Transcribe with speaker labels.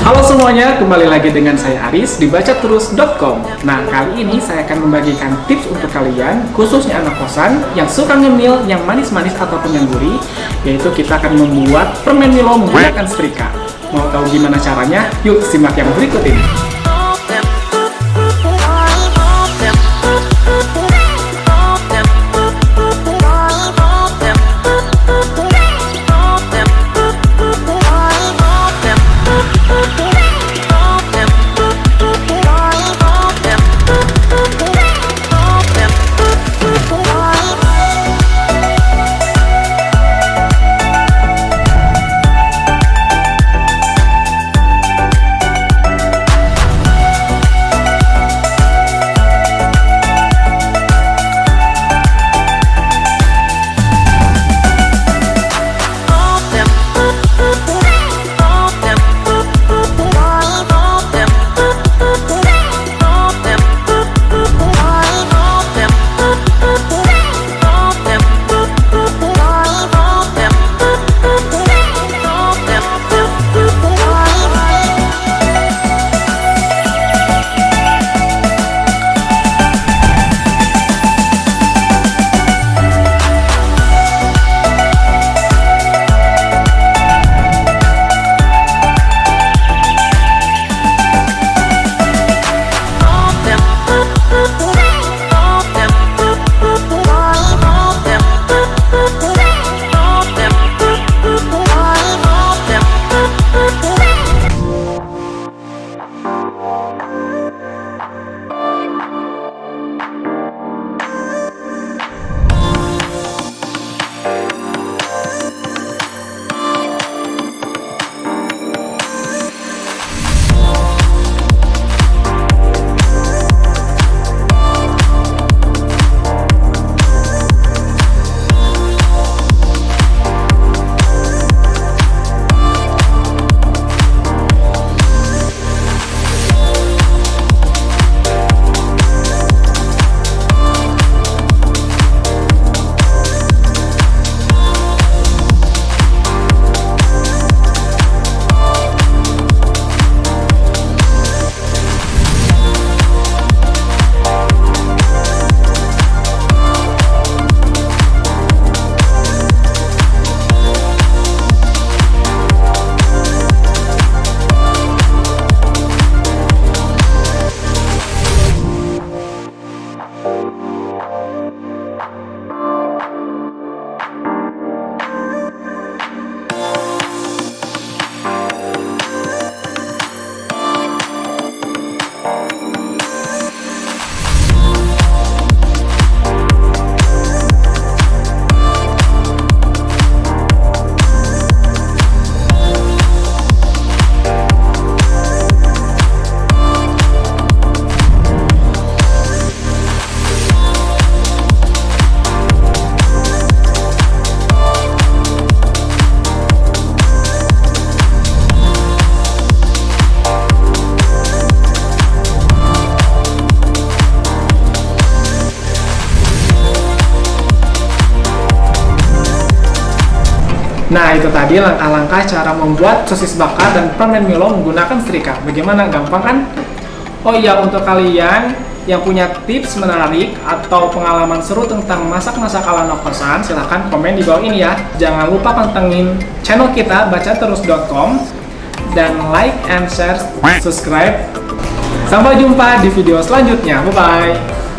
Speaker 1: Halo semuanya, kembali lagi dengan saya Aris di bacaterus.com. Nah, kali ini saya akan membagikan tips untuk kalian, khususnya anak kosan yang suka ngemil, yang manis-manis ataupun yang gurih, yaitu kita akan membuat permen Milo menggunakan setrika. Mau tahu gimana caranya? Yuk simak yang berikut ini. Nah, itu tadi langkah-langkah cara membuat sosis bakar dan permen Milo menggunakan setrika. Bagaimana? Gampang kan? Oh iya, untuk kalian yang punya tips menarik atau pengalaman seru tentang masak-masak ala anak kosan, silahkan komen di bawah ini ya. Jangan lupa pantengin channel kita bacaterus.com dan like and share, subscribe. Sampai jumpa di video selanjutnya. Bye-bye.